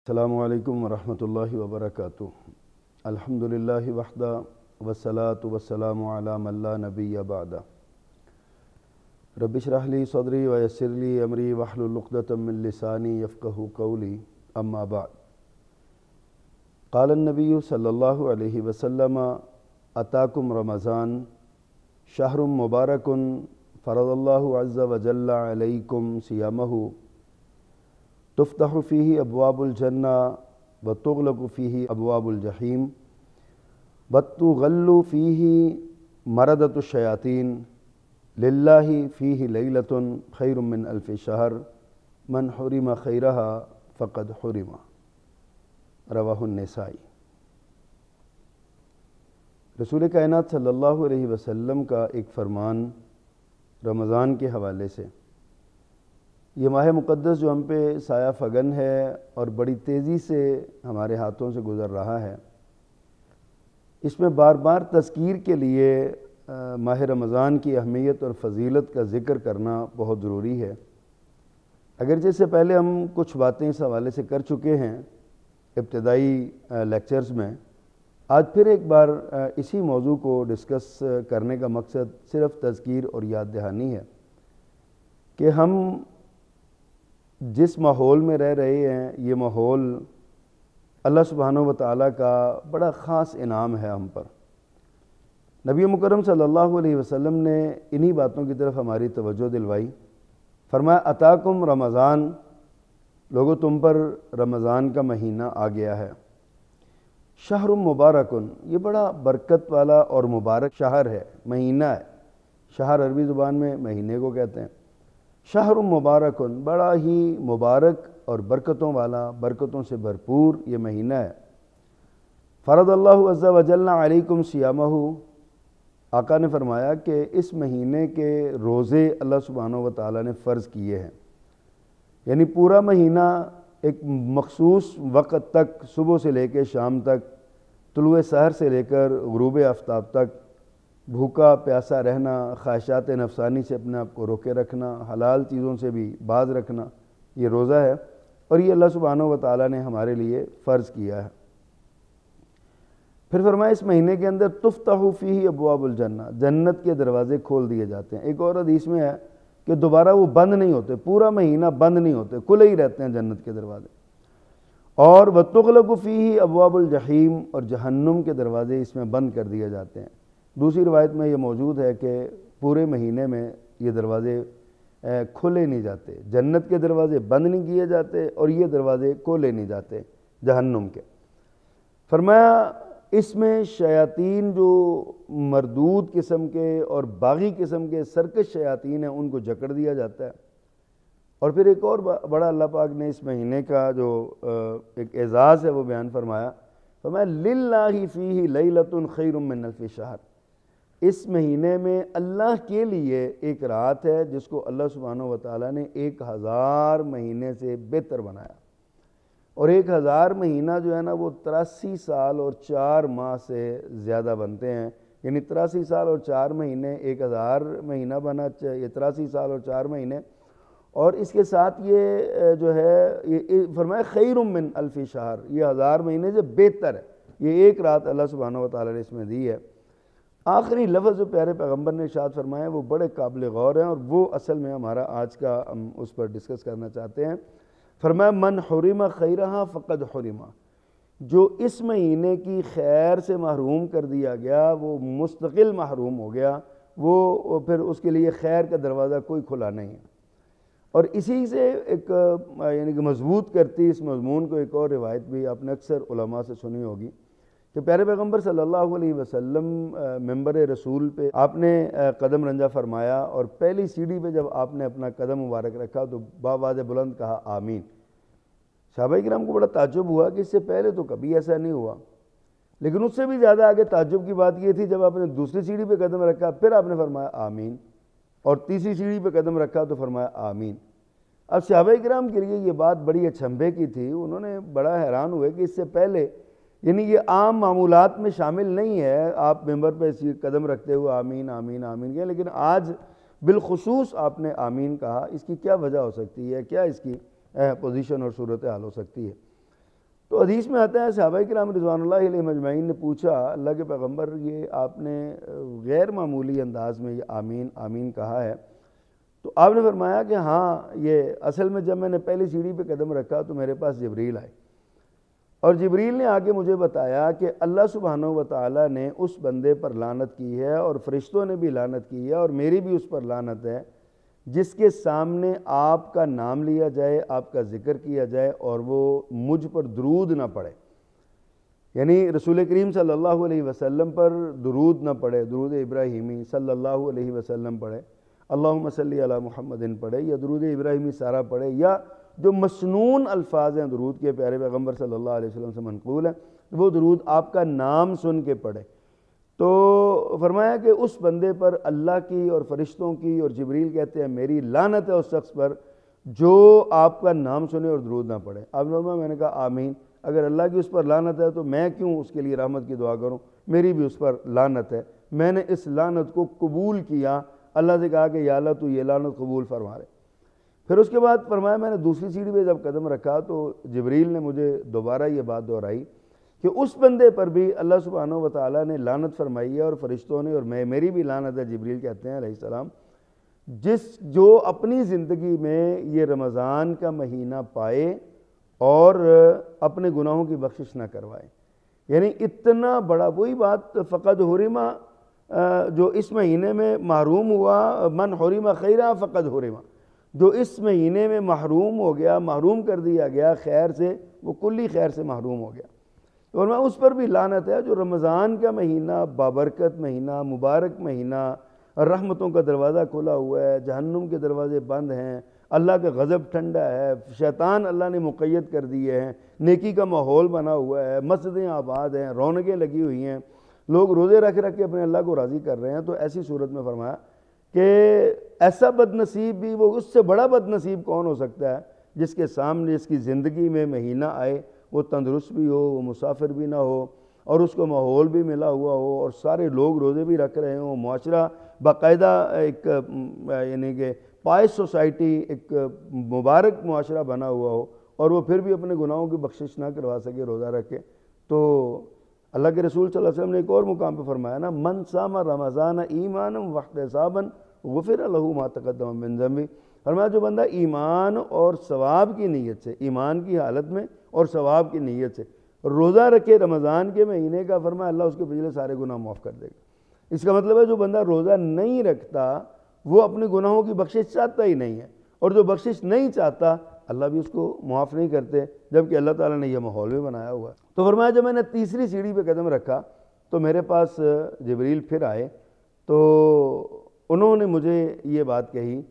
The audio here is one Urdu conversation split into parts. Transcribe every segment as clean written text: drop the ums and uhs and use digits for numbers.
السلام علیکم ورحمۃ اللہ وبرکاتہ۔ الحمدللہ وحدہ والصلاة والسلام علی من لا نبی بعدہ۔ رب اشرح لی صدری ویسر لی امری واحلل عقدۃ من لسانی یفقہوا قولی، اما بعد۔ قال النبی صلی اللہ علیہ وسلم اتاکم رمضان شہر مبارک فرض اللہ عز وجل علیکم صیامہ تفتح فیہ ابواب الجنہ وتغلق فیہ ابواب الجحیم وتغل فیہ مردۃ الشیاطین للہ فیہ لیلۃ خیر من الف شہر من حرم خیرہا فقد حرم۔ رواہ النسائی۔ رسول کائنات صلی اللہ علیہ وسلم کا ایک فرمان رمضان کے حوالے سے، یہ ماہ مقدس جو ہم پہ سایہ فگن ہے اور بڑی تیزی سے ہمارے ہاتھوں سے گزر رہا ہے، اس میں بار بار تذکیر کے لیے ماہ رمضان کی اہمیت اور فضیلت کا ذکر کرنا بہت ضروری ہے۔ اگرچہ اس سے پہلے ہم کچھ باتیں اس حوالے سے کر چکے ہیں ابتدائی لیکچرز میں، آج پھر ایک بار اسی موضوع کو ڈسکس کرنے کا مقصد صرف تذکیر اور یاد دہانی ہے کہ ہم جس ماحول میں رہ رہے ہیں، یہ ماحول اللہ سبحانہ و تعالیٰ کا بڑا خاص انعام ہے ہم پر۔ نبی مکرم صلی اللہ علیہ وسلم نے انہی باتوں کی طرف ہماری توجہ دلوائی۔ فرمایا اتاکم رمضان، لوگو تم پر رمضان کا مہینہ آ گیا ہے۔ شہر مبارکن، یہ بڑا برکت والا اور مبارک شہر ہے، مہینہ ہے۔ شہر عربی زبان میں مہینے کو کہتے ہیں۔ شہر مبارکن، بڑا ہی مبارک اور برکتوں والا، برکتوں سے بھرپور یہ مہینہ ہے۔ فرض اللہ عز وجل علیکم صیامہ، آقا نے فرمایا کہ اس مہینے کے روزے اللہ سبحانہ و تعالیٰ نے فرض کیے ہیں، یعنی پورا مہینہ ایک مخصوص وقت تک، صبح سے لے کے شام تک، طلوع سحر سے لے کر غروب آفتاب تک بھوکا پیاسا رہنا، خواہشات نفسانی سے اپنے آپ کو روکے رکھنا، حلال چیزوں سے بھی باز رکھنا، یہ روزہ ہے اور یہ اللہ سبحانہ و تعالیٰ نے ہمارے لیے فرض کیا ہے۔ پھر فرمایا اس مہینے کے اندر تفتح فیہ ابواب الجنہ، جنت کے دروازے کھول دیے جاتے ہیں۔ ایک اور حدیث میں ہے کہ دوبارہ وہ بند نہیں ہوتے، پورا مہینہ بند نہیں ہوتے، کھلے ہی رہتے ہیں جنت کے دروازے۔ اور وتغلق فیہ ابواب الجحیم، اور جہنم کے دروازے اس میں بند کر دیے جاتے ہیں۔ دوسری روایت میں یہ موجود ہے کہ پورے مہینے میں یہ دروازے کھولے نہیں جاتے، جنت کے دروازے بند نہیں کیے جاتے اور یہ دروازے کھولے نہیں جاتے جہنم کے۔ فرمایا اس میں شیاطین جو مردود قسم کے اور باغی قسم کے سرکش شیاطین ہیں، ان کو جکڑ دیا جاتا ہے۔ اور پھر ایک اور بڑا اللہ پاک نے اس مہینے کا جو ایک اعزاز ہے وہ بیان فرمایا للہ فیہ لیلۃ خیر من الف شہر، اس مہینے میں اللہ کے لیے ایک رات ہے جس کو اللہ سبحانہ و تعالیٰ نے 1000 مہینے سے بہتر بنایا۔ اور 1000 مہینہ جو ہے نا وہ 83 سال اور 4 ماہ سے زیادہ بنتے ہیں، یعنی 83 سال اور 4 مہینے 1000 مہینہ بنا، یہ 83 سال اور 4 مہینے۔ اور اس کے ساتھ یہ جو ہے یہ فرمایا خیر من الف شہر، یہ 1000 مہینے سے بہتر ہے، یہ ایک رات اللہ سبحانہ و تعالیٰ نے اس میں دی ہے۔ آخری لفظ جو پیارے پیغمبر نے ارشاد فرمایا وہ بڑے قابل غور ہیں اور وہ اصل میں ہمارا آج کا ہم اس پر ڈسکس کرنا چاہتے ہیں۔ فرمایا من حرم خیرہا فقد حرم، جو اس مہینے کی خیر سے محروم کر دیا گیا وہ مستقل محروم ہو گیا، وہ پھر اس کے لیے خیر کا دروازہ کوئی کھلا نہیں ہے۔ اور اسی سے ایک یعنی کہ مضبوط کرتی اس مضمون کو ایک اور روایت بھی آپ نے اکثر علماء سے سنی ہوگی کہ پیارے پیغمبر صلی اللہ علیہ وسلم ممبر رسول پہ آپ نے قدم رنجہ فرمایا اور پہلی سیڑھی پہ جب آپ نے اپنا قدم مبارک رکھا تو باواز بلند کہا آمین۔ صحابہ کرام کو بڑا تعجب ہوا کہ اس سے پہلے تو کبھی ایسا نہیں ہوا، لیکن اس سے بھی زیادہ آگے تعجب کی بات یہ تھی جب آپ نے دوسری سیڑھی پہ قدم رکھا پھر آپ نے فرمایا آمین، اور تیسری سیڑھی پہ قدم رکھا تو فرمایا آمین۔ اب صحابہ کرام کے لیے یہ بات بڑی اچنبھے کی تھی، انہوں نے بڑا حیران ہوئے کہ اس سے پہلے یعنی یہ عام معمولات میں شامل نہیں ہے، آپ ممبر پہ قدم رکھتے ہوئے آمین آمین آمین کہیں، لیکن آج بالخصوص آپ نے آمین کہا، اس کی کیا وجہ ہو سکتی ہے، کیا اس کی پوزیشن اور صورتحال ہو سکتی ہے؟ تو حدیث میں آتا ہے صحابہ کرام رضوان اللہ علیہم اجمعین نے پوچھا اللہ کے پیغمبر یہ آپ نے غیر معمولی انداز میں یہ آمین آمین کہا ہے، تو آپ نے فرمایا کہ ہاں یہ اصل میں جب میں نے پہلی سیڑھی پہ قدم رکھا تو میرے پاس جبریل آئے، اور جبریل نے آگے مجھے بتایا کہ اللہ سبحانہ و تعالیٰ نے اس بندے پر لعنت کی ہے اور فرشتوں نے بھی لعنت کی ہے اور میری بھی اس پر لعنت ہے جس کے سامنے آپ کا نام لیا جائے، آپ کا ذکر کیا جائے اور وہ مجھ پر درود نہ پڑے، یعنی رسول کریم صلی اللہ علیہ وسلم پر درود نہ پڑے، درود ابراہیمی صلی اللہ علیہ وسلم پڑھے، اللہم صلی علی محمد پڑھے، یا درود ابراہیمی سارا پڑھے، یا جو مسنون الفاظ ہیں درود کے پیارے پیغمبر صلی اللہ علیہ وسلم سے منقول ہیں وہ درود آپ کا نام سن کے پڑھے۔ تو فرمایا کہ اس بندے پر اللہ کی اور فرشتوں کی اور جبریل کہتے ہیں میری لعنت ہے اس شخص پر جو آپ کا نام سنے اور درود نہ پڑھے۔ اب میں نے کہا آمین، اگر اللہ کی اس پر لعنت ہے تو میں کیوں اس کے لیے رحمت کی دعا کروں، میری بھی اس پر لعنت ہے، میں نے اس لعنت کو قبول کیا، اللہ سے کہا کہ یا اللہ تو یہ لعنت قبول فرما رہے۔ پھر اس کے بعد فرمایا میں نے دوسری سیڑھی پہ جب قدم رکھا تو جبریل نے مجھے دوبارہ یہ بات دہرائی کہ اس بندے پر بھی اللہ سبحانہ و تعالیٰ نے لعنت فرمائی ہے اور فرشتوں نے، اور میری بھی لعنت ہے، جبریل کہتے ہیں علیہ السلام، جو اپنی زندگی میں یہ رمضان کا مہینہ پائے اور اپنے گناہوں کی بخشش نہ کروائے، یعنی اتنا بڑا، وہی بات فقد حرمہ، جو اس مہینے میں محروم ہوا، من حرمہ خیرہ فقد حرمہ، جو اس مہینے میں محروم ہو گیا، محروم کر دیا گیا خیر سے، وہ کلی خیر سے محروم ہو گیا، اور میں اس پر بھی لعنت ہے جو رمضان کا مہینہ بابرکت مہینہ، مبارک مہینہ، رحمتوں کا دروازہ کھلا ہوا ہے، جہنم کے دروازے بند ہیں، اللہ کا غضب ٹھنڈا ہے، شیطان اللہ نے مقید کر دیے ہیں، نیکی کا ماحول بنا ہوا ہے، مسجدیں آباد ہیں، رونقیں لگی ہوئی ہیں، لوگ روزے رکھ کے اپنے اللہ کو راضی کر رہے ہیں، تو ایسی صورت میں فرمایا کہ ایسا بد نصیب بھی، وہ اس سے بڑا بد نصیب کون ہو سکتا ہے جس کے سامنے اس کی زندگی میں مہینہ آئے، وہ تندرست بھی ہو، وہ مسافر بھی نہ ہو، اور اس کو ماحول بھی ملا ہوا ہو، اور سارے لوگ روزے بھی رکھ رہے ہوں، معاشرہ باقاعدہ ایک یعنی کہ پائس سوسائٹی، ایک مبارک معاشرہ بنا ہوا ہو، اور وہ پھر بھی اپنے گناہوں کی بخشش نہ کروا سکے روزہ رکھے۔ تو اللہ کے رسول صلی اللہ علیہ وسلم نے ایک اور مقام پہ فرمایا نا، من صام رمضان ایمانا واحتسابا غفر له ما تقدم من ذنبہ، فرمایا جو بندہ ایمان اور ثواب کی نیت سے، ایمان کی حالت میں اور ثواب کی نیت سے روزہ رکھے رمضان کے مہینے کا، فرمایا اللہ اس کے پچھلے سارے گناہ معاف کر دے گا۔ اس کا مطلب ہے جو بندہ روزہ نہیں رکھتا وہ اپنے گناہوں کی بخشش چاہتا ہی نہیں ہے، اور جو بخشش نہیں چاہتا اللہ بھی اس کو معاف نہیں کرتے، جبکہ اللہ تعالیٰ نے یہ ماحول بھی بنایا ہوا ہے۔ تو فرمایا جب میں نے تیسری سیڑھی پہ قدم رکھا تو میرے پاس جبریل پھر آئے، تو انہوں نے مجھے یہ بات کہی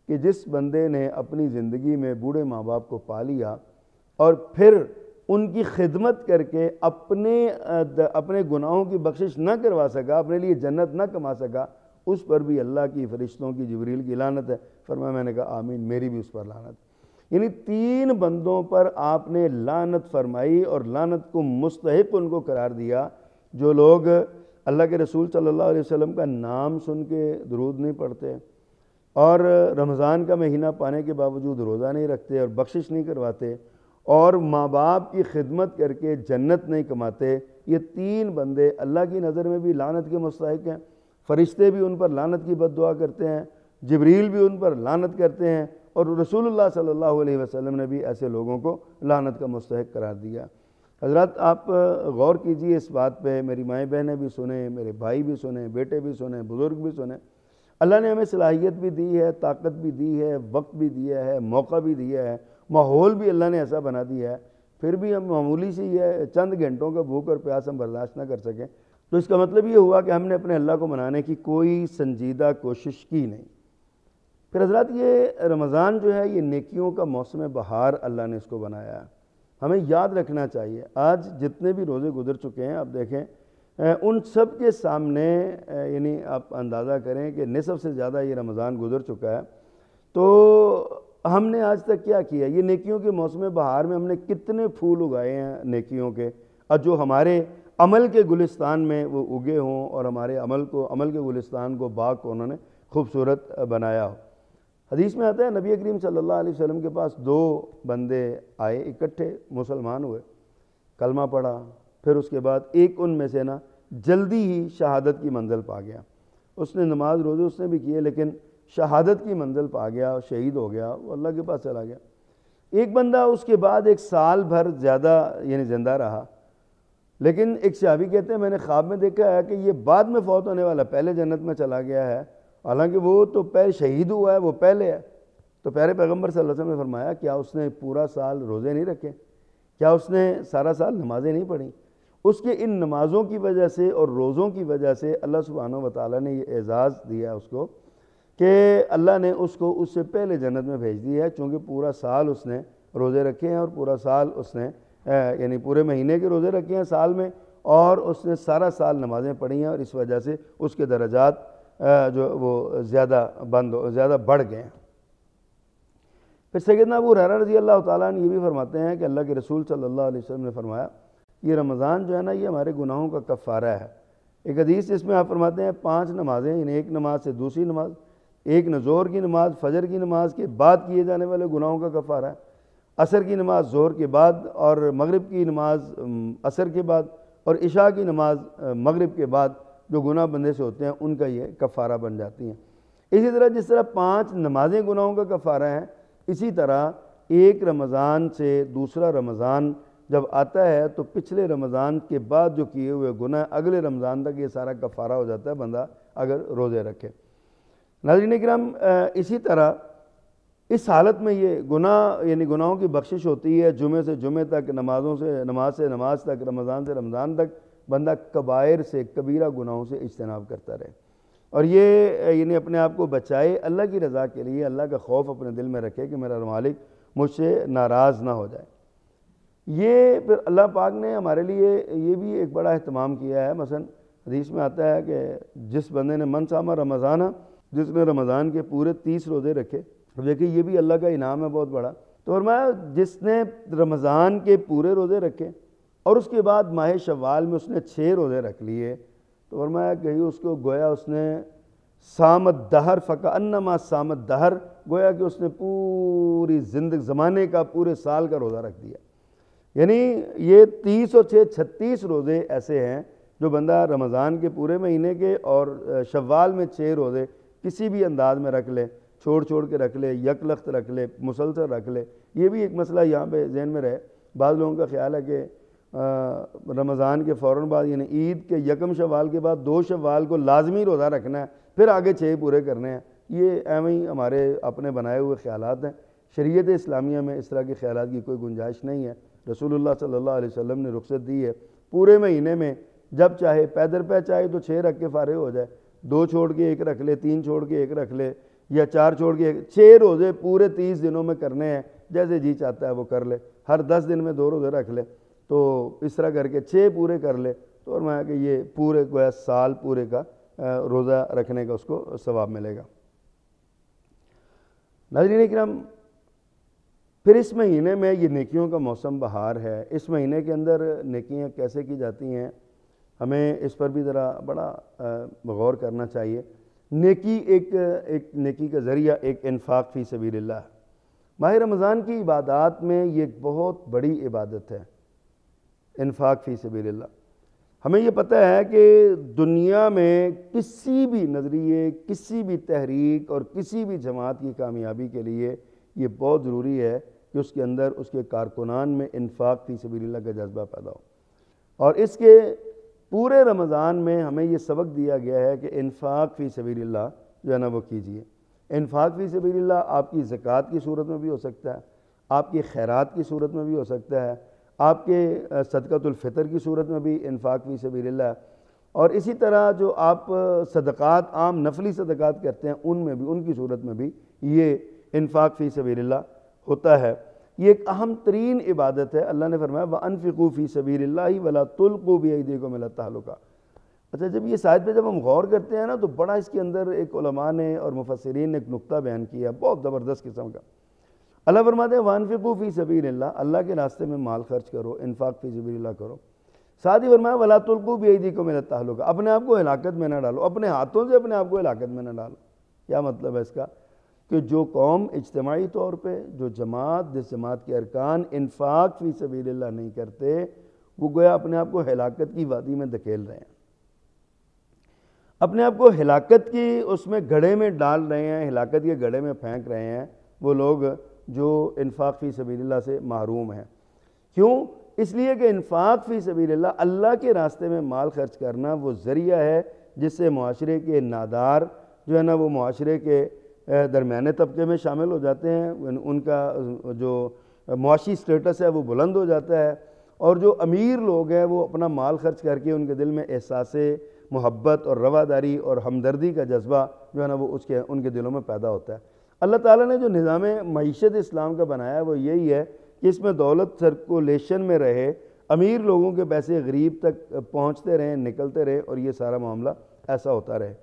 کہ جس بندے نے اپنی زندگی میں بوڑھے ماں باپ کو پا لیا اور پھر ان کی خدمت کر کے اپنے گناہوں کی بخشش نہ کروا سکا، اپنے لیے جنت نہ کما سکا، اس پر بھی اللہ کی فرشتوں کی جبریل کی لعنت ہے۔ فرمایا میں نے کہا آمین، میری بھی اس پر لعنت ہے۔ یعنی 3 بندوں پر آپ نے لعنت فرمائی اور لعنت کو مستحق ان کو قرار دیا، جو لوگ اللہ کے رسول صلی اللہ علیہ وسلم کا نام سن کے درود نہیں پڑھتے اور رمضان کا مہینہ پانے کے باوجود روزہ نہیں رکھتے اور بخشش نہیں کرواتے اور ماں باپ کی خدمت کر کے جنت نہیں کماتے، یہ 3 بندے اللہ کی نظر میں بھی لعنت کے مستحق ہیں۔ فرشتے بھی ان پر لعنت کی بد دعا کرتے ہیں، جبریل بھی ان پر لعنت کرتے ہیں، اور رسول اللہ صلی اللہ علیہ وسلم نے بھی ایسے لوگوں کو لعنت کا مستحق قرار دیا۔ حضرات آپ غور کیجئے اس بات پہ، میری مائیں بہنیں بھی سنیں، میرے بھائی بھی سنیں، بیٹے بھی سنیں، بزرگ بھی سنیں، اللہ نے ہمیں صلاحیت بھی دی ہے، طاقت بھی دی ہے، وقت بھی دیا ہے، موقع بھی دیا ہے، ماحول بھی اللہ نے ایسا بنا دیا ہے، پھر بھی ہم معمولی سی یہ چند گھنٹوں کا بھوک اور پیاس ہم برداشت نہ کر سکیں، تو اس کا مطلب یہ ہوا کہ ہم نے اپنے اللہ کو منانے کی کوئی سنجیدہ کوشش کی نہیں۔ پھر حضرات یہ رمضان جو ہے یہ نیکیوں کا موسم بہار اللہ نے اس کو بنایا ہے، ہمیں یاد رکھنا چاہیے۔ آج جتنے بھی روزے گزر چکے ہیں آپ دیکھیں ان سب کے سامنے یعنی آپ اندازہ کریں کہ نصف سے زیادہ یہ رمضان گزر چکا ہے، تو ہم نے آج تک کیا کیا؟ یہ نیکیوں کے موسم بہار میں ہم نے کتنے پھول اگائے ہیں نیکیوں کے، اور جو ہمارے عمل کے گلستان میں وہ اگے ہوں اور ہمارے عمل کے گلستان کو باغ کو انہوں نے خوبصورت بنایا ہو۔ حدیث میں آتا ہے نبی کریم صلی اللہ علیہ وسلم کے پاس 2 بندے آئے، اکٹھے مسلمان ہوئے، کلمہ پڑھا، پھر اس کے بعد ایک ان میں سے نا جلدی ہی شہادت کی منزل پا گیا. اس نے نماز روزے اس نے بھی کیے لیکن شہادت کی منزل پا گیا، شہید ہو گیا، وہ اللہ کے پاس چلا گیا. ایک بندہ اس کے بعد 1 سال بھر زیادہ یعنی زندہ رہا، لیکن ایک صحابی کہتے ہیں میں نے خواب میں دیکھا ہے کہ یہ بعد میں فوت ہونے والا، پہلے جنت میں چلا گیا ہے، حالانکہ وہ تو پہلے شہید ہوا ہے، وہ پہلے ہے. تو پیارے پیغمبر صلی اللہ علیہ وسلم نے فرمایا کیا اس نے پورا سال روزے نہیں رکھے؟ کیا اس نے سارا سال نمازیں نہیں پڑھیں؟ اس کے ان نمازوں کی وجہ سے اور روزوں کی وجہ سے اللہ سبحانہ و تعالیٰ نے یہ اعزاز دیا اس کو کہ اللہ نے اس کو اس سے پہلے جنت میں بھیج دی ہے، چونکہ پورا سال اس نے روزے رکھے ہیں، اور پورا سال اس نے یعنی پورے مہینے کے روزے رکھے ہیں سال میں، اور اس نے سارا سال نمازیں پڑھی ہیں، اور اس وجہ سے اس کے درجات جو وہ زیادہ بڑھ گئے ہیں. پھر سیدنا ابو ہریرہ رضی اللہ تعالیٰ عنہ یہ بھی فرماتے ہیں کہ اللہ کے رسول صلی اللہ علیہ وسلم نے فرمایا یہ رمضان جو ہے نا یہ ہمارے گناہوں کا کفارہ ہے. ایک حدیث جس میں آپ فرماتے ہیں 5 نمازیں، یعنی ایک نماز سے دوسری نماز، ایک ظہر کی نماز فجر کی نماز کے بعد کیے جانے والے گناہوں کا کفارہ ہے، عصر کی نماز ظہر کے بعد، اور مغرب کی نماز عصر کے بعد، اور عشاء کی نماز مغرب کے بعد جو گناہ بندے سے ہوتے ہیں ان کا یہ کفارہ بن جاتی ہیں. اسی طرح جس طرح 5 نمازیں گناہوں کا کفارہ ہیں، اسی طرح ایک رمضان سے دوسرا رمضان جب آتا ہے تو پچھلے رمضان کے بعد جو کیے ہوئے گناہ اگلے رمضان تک یہ سارا کفارہ ہو جاتا ہے بندہ اگر روزے رکھے. ناظرین کرام، اسی طرح اس حالت میں یہ گناہ یعنی گناہوں کی بخشش ہوتی ہے جمعے سے جمعے تک، نماز سے نماز تک، رمضان سے رمضان تک بندہ کبائر سے کبیرہ گناہوں سے اجتناب کرتا رہے، اور یہ یعنی اپنے آپ کو بچائے، اللہ کی رضا کے لیے اللہ کا خوف اپنے دل میں رکھے کہ میرا مالک مجھ سے ناراض نہ ہو جائے. یہ پھر اللہ پاک نے ہمارے لیے یہ بھی ایک بڑا اہتمام کیا ہے. مثلا حدیث میں آتا ہے کہ جس بندے نے من صام رمضان، جس نے رمضان کے پورے 30 روزے رکھے، دیکھیں یہ بھی اللہ کا انعام ہے بہت بڑا. تو فرمایا جس نے رمضان کے پورے روزے رکھے اور اس کے بعد ماہ شوال میں اس نے 6 روزے رکھ لیے، تو فرمایا کہ اس کو گویا اس نے سامت دہر فکأنما سامت دہر، گویا کہ اس نے پوری زندگی زمانے کا پورے سال کا روزہ رکھ دیا. یعنی یہ 30 اور 6 36 روزے ایسے ہیں جو بندہ رمضان کے پورے مہینے کے اور شوال میں 6 روزے کسی بھی انداز میں رکھ لے، چھوڑ کے رکھ لے، یک لخت رکھ لے، مسلسل رکھ لے. یہ بھی ایک مسئلہ یہاں پہ ذہن میں رہے. بعض لوگوں کا خیال ہے کہ رمضان کے فوراً بعد یعنی عید کے 1 شوال کے بعد 2 شوال کو لازمی روزہ رکھنا ہے، پھر آگے 6 پورے کرنے ہیں. یہ ایویں ہی ہمارے اپنے بنائے ہوئے خیالات ہیں. شریعت اسلامیہ میں اس طرح کے خیالات کی کوئی گنجائش نہیں ہے. رسول اللہ صلی اللہ علیہ وسلم نے رخصت دی ہے پورے مہینے میں جب چاہے پیدر پہ چاہے تو 6 رکھ کے فارغ ہو جائے، 2 چھوڑ کے 1 رکھ لے، 3 چھوڑ کے 1 رکھ لے، یا 4 چھوڑ کے 6 روزے پورے 30 دنوں میں کرنے ہیں، جیسے جی چاہتا ہے وہ کر لے. ہر 10 دن میں 2 روزے رکھ لے، تو اس طرح کر کے 6 پورے کر لے، تو فرمایا کہ یہ پورے گویا سال پورے کا روزہ رکھنے کا اس کو ثواب ملے گا. ناظرین اکرام، پھر اس مہینے میں یہ نیکیوں کا موسم بہار ہے. اس مہینے کے اندر نیکیاں کیسے کی جاتی ہیں ہمیں اس پر بھی ذرا بڑا غور کرنا چاہیے. نیکی ایک نیکی کا ذریعہ ایک انفاق فی سبیل اللہ. ماہ رمضان کی عبادات میں یہ ایک بہت بڑی عبادت ہے، انفاق فی سبیل اللہ. ہمیں یہ پتہ ہے کہ دنیا میں کسی بھی نظریے، کسی بھی تحریک اور کسی بھی جماعت کی کامیابی کے لیے یہ بہت ضروری ہے کہ اس کے اندر اس کے کارکنان میں انفاق فی سبیل اللہ کا جذبہ پیدا ہو. اور اس کے پورے رمضان میں ہمیں یہ سبق دیا گیا ہے کہ انفاق فی سبیل اللہ جو ہے نا وہ کیجئے. انفاق فی سبیل اللہ آپ کی زکوٰۃ کی صورت میں بھی ہو سکتا ہے، آپ کی خیرات کی صورت میں بھی ہو سکتا ہے، آپ کے صدقۃ الفطر کی صورت میں بھی انفاق فی سبیل اللہ، اور اسی طرح جو آپ صدقات عام نفلی صدقات کرتے ہیں ان میں بھی، ان کی صورت میں بھی یہ انفاق فی سبیل اللہ ہوتا ہے. یہ ایک اہم ترین عبادت ہے. اللہ نے فرمایا وَأَنفِقُوا فِي سَبِيلِ اللَّهِ وَلَا تُلْقُوا بِأَيْدِيكُمْ إِلَى التَّهْلُكَةِ. اچھا، جب یہ آیت پہ جب ہم غور کرتے ہیں نا تو بڑا اس کے اندر ایک علماء نے اور مفسرین نے ایک نقطہ بیان کیا بہت زبردست قسم کا. اللہ فرماتے ہیں وَأَنفِقُوا فِي سَبِيلِ اللَّهِ، اللہ کے راستے میں مال خرچ کرو، انفاق فی سبیل اللہ کرو. ساتھ ہی فرمایا وَلَا تُلْقُوا بِأَيْدِيكُمْ إِلَى التَّهْلُكَةِ، اپنے آپ کو ہلاکت میں نہ ڈالو، اپنے ہاتھوں سے اپنے آپ کو ہلاکت میں نہ ڈالو. کیا مطلب ہے اس کا؟ کہ جو قوم اجتماعی طور پہ، جو جماعت، جس جماعت کے ارکان انفاق فی سبیل اللہ نہیں کرتے، وہ گویا اپنے آپ کو ہلاکت کی وادی میں دھکیل رہے ہیں، اپنے آپ کو ہلاکت کی اس میں گڑھے میں ڈال رہے ہیں، ہلاکت کے گڑھے میں پھینک رہے ہیں وہ لوگ جو انفاق فی سبیل اللہ سے محروم ہیں۔ کیوں؟ اس لیے کہ انفاق فی سبیل اللہ، اللہ کے راستے میں مال خرچ کرنا وہ ذریعہ ہے جس سے معاشرے کے نادار جو ہے نا وہ معاشرے کے درمیانے طبقے میں شامل ہو جاتے ہیں، ان کا جو معاشی سٹیٹس ہے وہ بلند ہو جاتا ہے، اور جو امیر لوگ ہیں وہ اپنا مال خرچ کر کے ان کے دل میں احساس محبت اور رواداری اور ہمدردی کا جذبہ جو ہے نا وہ ان کے دلوں میں پیدا ہوتا ہے۔ اللہ تعالیٰ نے جو نظام معیشت اسلام کا بنایا ہے وہ یہی ہے کہ اس میں دولت سرکولیشن میں رہے، امیر لوگوں کے پیسے غریب تک پہنچتے رہیں، نکلتے رہے، اور یہ سارا معاملہ ایسا ہوتا رہے۔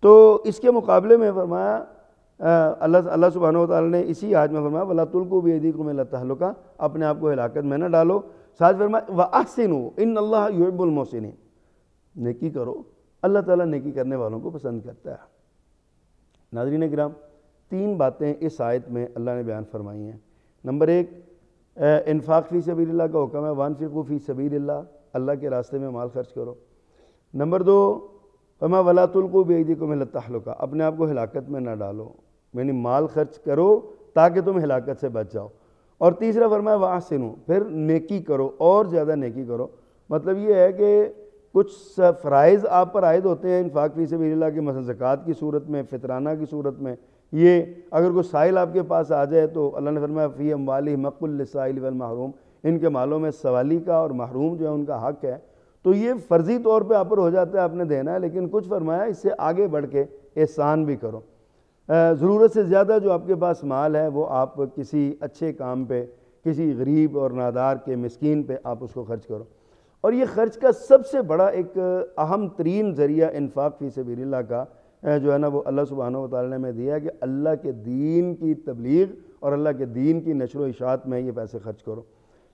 تو اس کے مقابلے میں فرمایا اللہ سبحانہ وتعالیٰ نے اسی آیت میں فرمایا وَلَا تُلْقُوا بِأَيْدِيكُمْ إِلَى التَّهْلُكَةِ، اپنے آپ کو ہلاکت میں نہ ڈالو۔ ساتھ فرمایا وَأَحْسِنُوا إِنَّ اللَّهَ يُحِبُّ الْمُحْسِنِينَ، نیکی کرو، اللہ تعالیٰ نیکی کرنے والوں کو پسند کرتا ہے۔ ناظرین کرام، 3 باتیں اس آیت میں اللہ نے بیان فرمائی ہیں۔ نمبر 1، انفاق فی سبیل اللہ کا حکم ہے، وَأَنفِقُوا فی سبیل اللہ، اللہ کے راستے میں مال خرچ کرو۔ نمبر 2، فرمایا وَلَا تُلْقُوا بِأَيْدِيكُمْ إِلَى التَّهْلُكَةِ، اپنے آپ کو ہلاکت میں نہ ڈالو، یعنی مال خرچ کرو تاکہ تم ہلاکت سے بچ جاؤ۔ اور تیسرا فرمایا وَأَحْسِنُوا، پھر نیکی کرو، اور زیادہ نیکی کرو۔ مطلب یہ ہے کہ کچھ فرائض آپ پر عائد ہوتے ہیں انفاق فی سبیل اللہ کے، مثلا زکوٰۃ کی صورت میں، فطرانہ کی صورت میں۔ یہ اگر کوئی سائل آپ کے پاس آ جائے تو اللہ نے فرمایا فی اموالہم حق للسائل والمحروم، ان کے مالوں میں سوالی کا اور محروم جو ہے ان کا حق ہے، تو یہ فرضی طور پہ آپ پر ہو جاتا ہے، آپ نے دینا ہے۔ لیکن کچھ فرمایا اس سے آگے بڑھ کے احسان بھی کرو، ضرورت سے زیادہ جو آپ کے پاس مال ہے وہ آپ کسی اچھے کام پہ، کسی غریب اور نادار کے مسکین پہ آپ اس کو خرچ کرو۔ اور یہ خرچ کا سب سے بڑا ایک اہم ترین ذریعہ انفاق فی سبیل اللہ کا جو ہے نا وہ اللہ سبحانہ وتعالیٰ نے ہمیں دیا ہے کہ اللہ کے دین کی تبلیغ اور اللہ کے دین کی نشر و اشاعت میں یہ پیسے خرچ کرو۔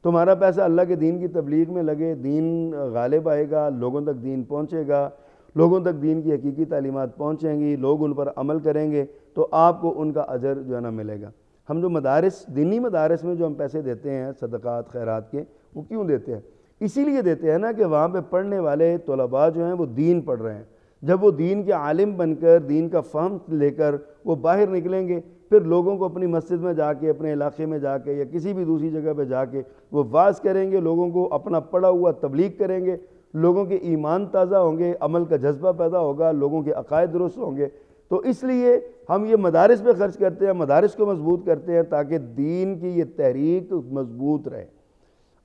تمہارا پیسہ اللہ کے دین کی تبلیغ میں لگے، دین غالب آئے گا، لوگوں تک دین پہنچے گا، لوگوں تک دین کی حقیقی تعلیمات پہنچیں گی، لوگ ان پر عمل کریں گے تو آپ کو ان کا اجر جو ہے نا ملے گا۔ ہم جو مدارس، دینی مدارس میں جو ہم پیسے دیتے ہیں صدقات خیرات کے، وہ کیوں دیتے ہیں؟ اسی لیے دیتے ہیں نا کہ وہاں پہ پڑھنے والے طلباء جو ہیں وہ دین پڑھ رہے ہیں۔ جب وہ دین کے عالم بن کر، دین کا فہم لے کر وہ باہر نکلیں گے، پھر لوگوں کو اپنی مسجد میں جا کے، اپنے علاقے میں جا کے یا کسی بھی دوسری جگہ پہ جا کے وہ واعظ کریں گے، لوگوں کو اپنا پڑھا ہوا تبلیغ کریں گے، لوگوں کے ایمان تازہ ہوں گے، عمل کا جذبہ پیدا ہوگا، لوگوں کے عقائد درست ہوں گے۔ تو اس لیے ہم یہ مدارس پہ خرچ کرتے ہیں، مدارس کو مضبوط کرتے ہیں تاکہ دین کی یہ تحریک مضبوط رہے۔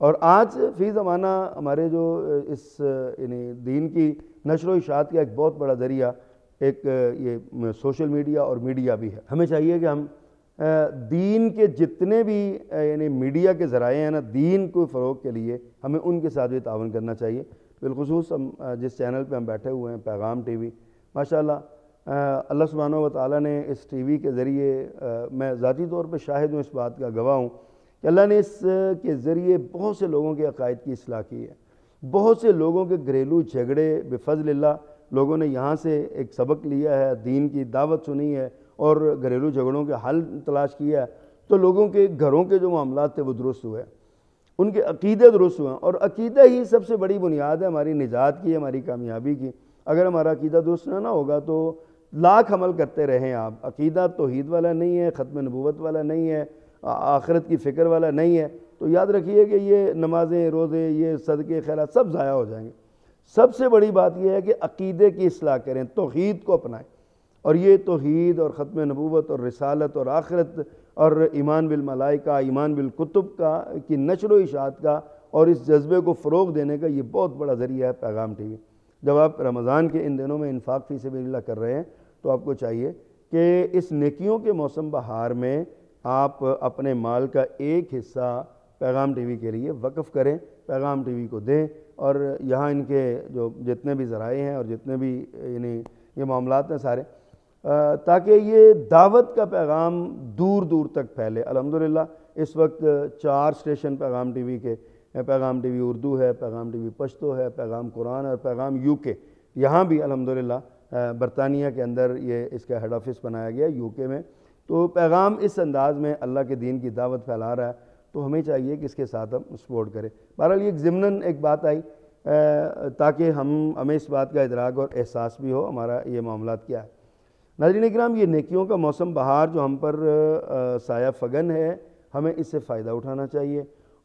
اور آج فی زمانہ ہمارے جو اس یعنی دین کی نشر و اشاعت کا ایک بہت بڑا ذریعہ ایک یہ سوشل میڈیا اور میڈیا بھی ہے۔ ہمیں چاہیے کہ ہم دین کے جتنے بھی یعنی میڈیا کے ذرائع ہیں نا دین کو فروغ کے لیے، ہمیں ان کے ساتھ بھی تعاون کرنا چاہیے۔ بالخصوص ہم جس چینل پہ ہم بیٹھے ہوئے ہیں پیغام ٹی وی، ماشاءاللہ اللہ سبحانہ وتعالیٰ نے اس ٹی وی کے ذریعے، میں ذاتی طور پہ شاہد ہوں، اس بات کا گواہ ہوں کہ اللہ نے اس کے ذریعے بہت سے لوگوں کے عقائد کی اصلاح کی ہے، بہت سے لوگوں کے گھریلو جھگڑے بفضل اللہ لوگوں نے یہاں سے ایک سبق لیا ہے، دین کی دعوت سنی ہے اور گھریلو جھگڑوں کے حل تلاش کیا ہے، تو لوگوں کے گھروں کے جو معاملات تھے وہ درست ہوئے، ان کے عقیدے درست ہوئے، اور عقیدہ ہی سب سے بڑی بنیاد ہے ہماری نجات کی، ہماری کامیابی کی۔ اگر ہمارا عقیدہ درست نہ ہوگا تو لاکھ عمل کرتے رہیں آپ، عقیدہ توحید والا نہیں ہے، ختم نبوت والا نہیں ہے، آخرت کی فکر والا نہیں ہے، تو یاد رکھیے کہ یہ نمازیں، روزے، یہ صدقے خیرات سب ضائع ہو جائیں گے۔ سب سے بڑی بات یہ ہے کہ عقیدے کی اصلاح کریں، توحید کو اپنائیں، اور یہ توحید اور ختم نبوت اور رسالت اور آخرت اور ایمان بالملائکہ، ایمان بالکتب کی نشر و اشاعت کا اور اس جذبے کو فروغ دینے کا یہ بہت بڑا ذریعہ ہے پیغام ٹی وی۔ جب آپ رمضان کے ان دنوں میں انفاق فی سبیل اللہ کر رہے ہیں تو آپ کو چاہیے کہ اس نیکیوں کے موسم بہار میں آپ اپنے مال کا ایک حصہ پیغام ٹی وی کے لیے وقف کریں، پیغام ٹی وی کو دیں، اور یہاں ان کے جو جتنے بھی ذرائع ہیں اور جتنے بھی یعنی یہ معاملات ہیں سارے، تاکہ یہ دعوت کا پیغام دور دور تک پھیلے۔ الحمدللہ اس وقت 4 اسٹیشن پیغام ٹی وی کے، پیغام ٹی وی اردو ہے، پیغام ٹی وی پشتو ہے، پیغام قرآن اور پیغام UK، یہاں بھی الحمدللہ برطانیہ کے اندر یہ اس کا ہیڈ آفس بنایا گیا ہے UK میں، تو پیغام اس انداز میں اللہ کے دین کی دعوت پھیلا رہا ہے۔ تو ہمیں چاہیے کہ اس کے ساتھ ہم سپورٹ کریں۔ بہرحال یہ ضمناً ایک بات آئی تاکہ ہمیں اس بات کا ادراک اور احساس بھی ہو ہمارا یہ معاملات کیا ہے۔ ناظرین اکرام، یہ نیکیوں کا موسم بہار جو ہم پر سایہ فگن ہے، ہمیں اس سے فائدہ اٹھانا چاہیے،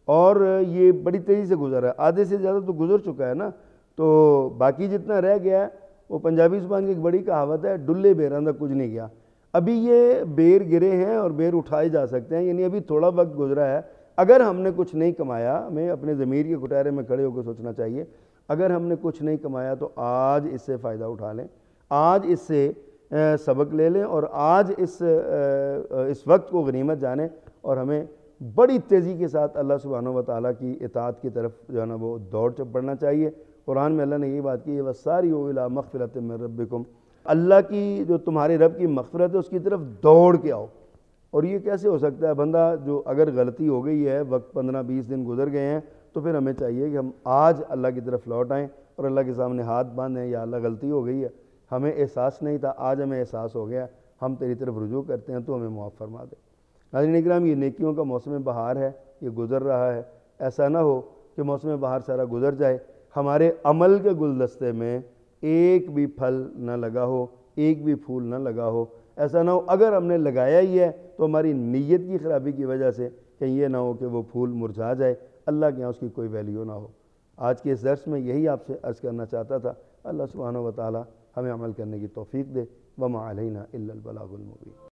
اور یہ بڑی تیزی سے گزر رہا ہے، آدھے سے زیادہ تو گزر چکا ہے نا، تو باقی جتنا رہ گیا ہے وہ پنجابی زبان کی ایک بڑی کہاوت ہے، ڈلے بیراندہ کچھ نہیں گیا۔ ابھی یہ بیر گرے ہیں اور بیر اٹھائے جا سکتے ہیں، یعنی ابھی تھوڑا وقت گزرا ہے۔ اگر ہم نے کچھ نہیں کمایا، ہمیں اپنے ضمیر کے کٹہرے میں کھڑے ہو کے سوچنا چاہیے، اگر ہم نے کچھ نہیں کمایا تو آج اس سے فائدہ اٹھا لیں، آج اس سے سبق لے لیں، اور آج اس وقت کو غنیمت جانیں، اور ہمیں بڑی تیزی کے ساتھ اللہ سبحانہ و تعالیٰ کی اطاعت کی طرف جو ہے نا وہ دوڑ پڑنا چاہیے۔ قرآن میں اللہ نے یہی بات کی ہے، وَسَارِعُوا إِلَىٰ مَغْفِرَةٍ مِّن رَبِّكُمْ، اللہ کی جو تمہارے رب کی مغفرت ہے اس کی طرف دوڑ کے آؤ۔ اور یہ کیسے ہو سکتا ہے؟ بندہ جو اگر غلطی ہو گئی ہے، وقت 15-20 دن گزر گئے ہیں، تو پھر ہمیں چاہیے کہ ہم آج اللہ کی طرف لوٹ آئیں اور اللہ کے سامنے ہاتھ باندھیں، یا اللہ غلطی ہو گئی ہے، ہمیں احساس نہیں تھا، آج ہمیں احساس ہو گیا، ہم تیری طرف رجوع کرتے ہیں، تو ہمیں معاف فرما دے۔ ناظرین اکرام، یہ نیکیوں کا موسم بہار ہے، یہ گزر رہا ہے، ایسا نہ ہو کہ موسم بہار سارا گزر جائے، ہمارے عمل کے گلدستے میں ایک بھی پھل نہ لگا ہو، ایک بھی پھول نہ لگا ہو۔ ایسا نہ ہو اگر ہم نے لگایا ہی ہے تو ہماری نیت کی خرابی کی وجہ سے کہیں یہ نہ ہو کہ وہ پھول مرجھا جائے، اللہ کے یہاں اس کی کوئی ویلیو نہ ہو۔ آج کے اس درس میں یہی آپ سے عرض کرنا چاہتا تھا۔ اللہ سبحانہ و تعالی ہمیں عمل کرنے کی توفیق دے۔ وما علینا الا البلاغ المبین۔